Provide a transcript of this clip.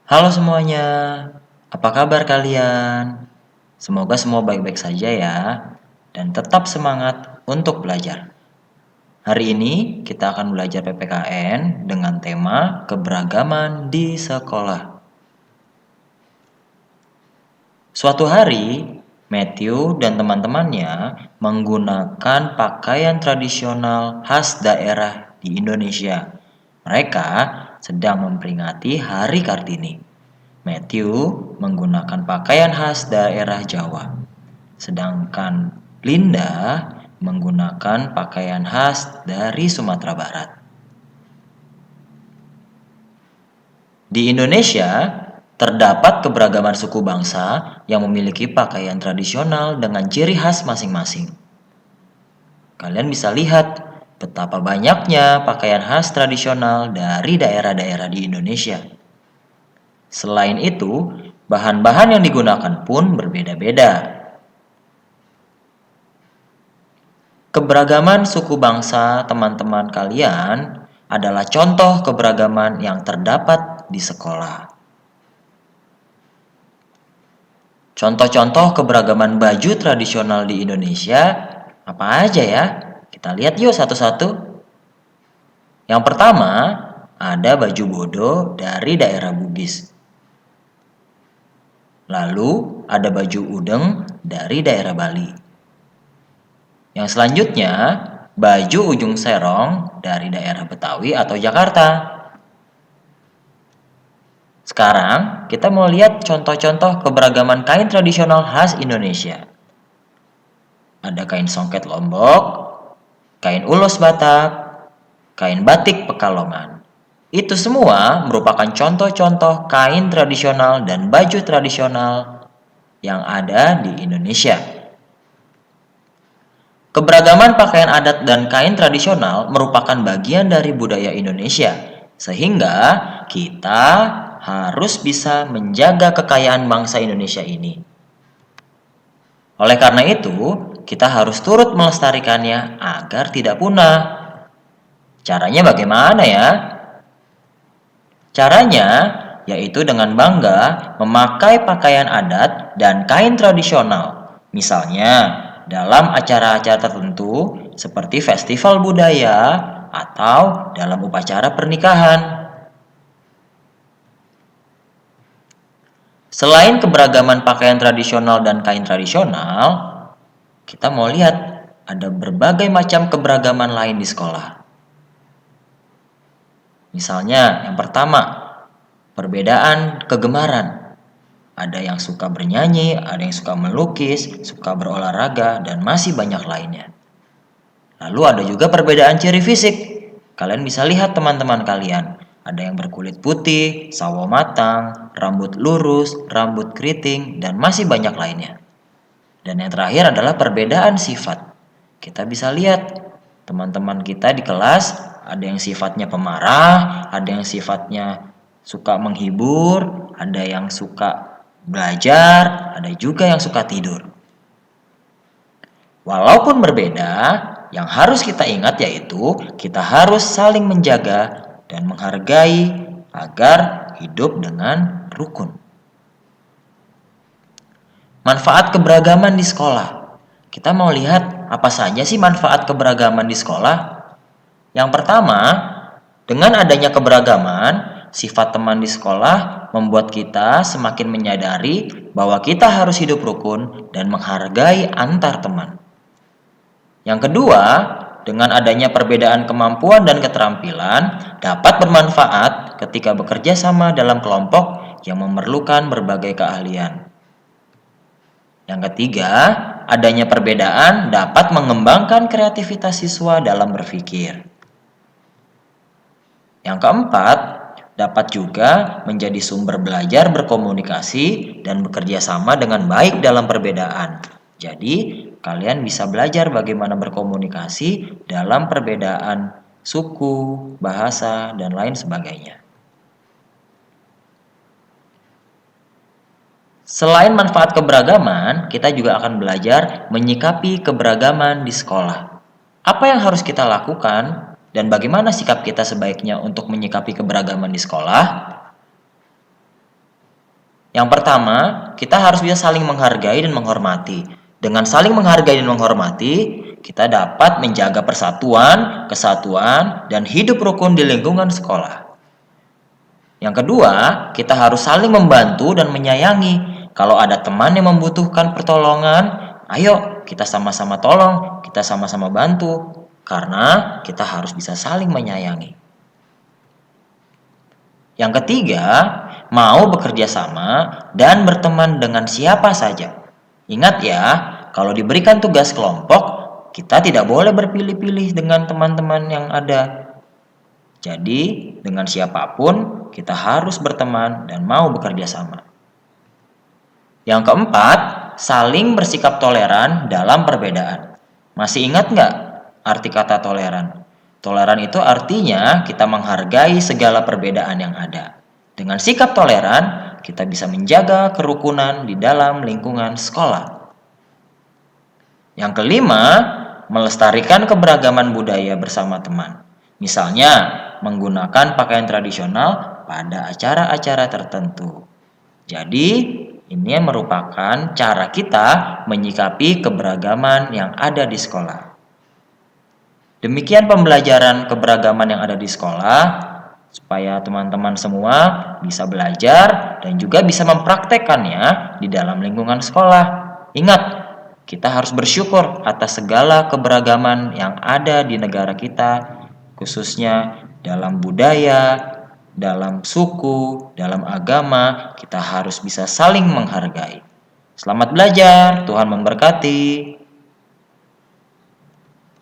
Halo semuanya, apa kabar kalian? Semoga semua baik-baik saja ya, dan tetap semangat untuk belajar. Hari ini kita akan belajar PPKN dengan tema keberagaman di sekolah. Suatu hari, Matthew dan teman-temannya menggunakan pakaian tradisional khas daerah di Indonesia. Mereka sedang memperingati Hari Kartini. Matthew menggunakan pakaian khas daerah Jawa, sedangkan Linda menggunakan pakaian khas dari Sumatera Barat. Di Indonesia, terdapat keberagaman suku bangsa yang memiliki pakaian tradisional dengan ciri khas masing-masing. Kalian bisa lihat betapa banyaknya pakaian khas tradisional dari daerah-daerah di Indonesia. Selain itu, bahan-bahan yang digunakan pun berbeda-beda. Keberagaman suku bangsa teman-teman kalian adalah contoh keberagaman yang terdapat di sekolah. Contoh-contoh keberagaman baju tradisional di Indonesia apa aja ya? Kita lihat yuk satu-satu. Yang pertama, ada baju bodo dari daerah Bugis. Lalu ada baju udeng dari daerah Bali. Yang selanjutnya, baju ujung serong dari daerah Betawi atau Jakarta. Sekarang, kita mau lihat contoh-contoh keberagaman kain tradisional khas Indonesia. Ada kain songket Lombok, kain ulos Batak, kain batik Pekalongan. Itu semua merupakan contoh-contoh kain tradisional dan baju tradisional yang ada di Indonesia. Keberagaman pakaian adat dan kain tradisional merupakan bagian dari budaya Indonesia, sehingga kita harus bisa menjaga kekayaan bangsa Indonesia ini. Oleh karena itu, kita harus turut melestarikannya agar tidak punah. Caranya bagaimana ya? Caranya yaitu dengan bangga memakai pakaian adat dan kain tradisional. Misalnya, dalam acara-acara tertentu seperti festival budaya atau dalam upacara pernikahan. Selain keberagaman pakaian tradisional dan kain tradisional, kita mau lihat ada berbagai macam keberagaman lain di sekolah. Misalnya, yang pertama, perbedaan kegemaran. Ada yang suka bernyanyi, ada yang suka melukis, suka berolahraga, dan masih banyak lainnya. Lalu ada juga perbedaan ciri fisik. Kalian bisa lihat teman-teman kalian. Ada yang berkulit putih, sawo matang, rambut lurus, rambut keriting, dan masih banyak lainnya. Dan yang terakhir adalah perbedaan sifat. Kita bisa lihat teman-teman kita di kelas, ada yang sifatnya pemarah, ada yang sifatnya suka menghibur, ada yang suka belajar, ada juga yang suka tidur. Walaupun berbeda, yang harus kita ingat yaitu kita harus saling menjaga dan menghargai agar hidup dengan rukun. Manfaat keberagaman di sekolah. Kita mau lihat apa saja sih manfaat keberagaman di sekolah? Yang pertama, dengan adanya keberagaman, sifat teman di sekolah membuat kita semakin menyadari bahwa kita harus hidup rukun dan menghargai antar teman. Yang kedua, dengan adanya perbedaan kemampuan dan keterampilan dapat bermanfaat ketika bekerja sama dalam kelompok yang memerlukan berbagai keahlian. Yang ketiga, adanya perbedaan dapat mengembangkan kreativitas siswa dalam berpikir. Yang keempat, dapat juga menjadi sumber belajar berkomunikasi dan bekerja sama dengan baik dalam perbedaan. Jadi, kalian bisa belajar bagaimana berkomunikasi dalam perbedaan suku, bahasa, dan lain sebagainya. Selain manfaat keberagaman, kita juga akan belajar menyikapi keberagaman di sekolah. Apa yang harus kita lakukan dan bagaimana sikap kita sebaiknya untuk menyikapi keberagaman di sekolah? Yang pertama, kita harus bisa saling menghargai dan menghormati. Dengan saling menghargai dan menghormati, kita dapat menjaga persatuan, kesatuan, dan hidup rukun di lingkungan sekolah. Yang kedua, kita harus saling membantu dan menyayangi. Kalau ada teman yang membutuhkan pertolongan, ayo kita sama-sama tolong, kita sama-sama bantu. Karena kita harus bisa saling menyayangi. Yang ketiga, mau bekerja sama dan berteman dengan siapa saja. Ingat ya, kalau diberikan tugas kelompok, kita tidak boleh berpilih-pilih dengan teman-teman yang ada. Jadi, dengan siapapun, kita harus berteman dan mau bekerja sama. Yang keempat, saling bersikap toleran dalam perbedaan. Masih ingat nggak arti kata toleran? Toleran itu artinya kita menghargai segala perbedaan yang ada. Dengan sikap toleran, kita bisa menjaga kerukunan di dalam lingkungan sekolah. Yang kelima, melestarikan keberagaman budaya bersama teman. Misalnya, menggunakan pakaian tradisional pada acara-acara tertentu. Jadi, ini merupakan cara kita menyikapi keberagaman yang ada di sekolah. Demikian pembelajaran keberagaman yang ada di sekolah, supaya teman-teman semua bisa belajar dan juga bisa mempraktekkannya di dalam lingkungan sekolah. Ingat, kita harus bersyukur atas segala keberagaman yang ada di negara kita, khususnya dalam budaya, dalam suku, dalam agama. Kita harus bisa saling menghargai. Selamat belajar, Tuhan memberkati.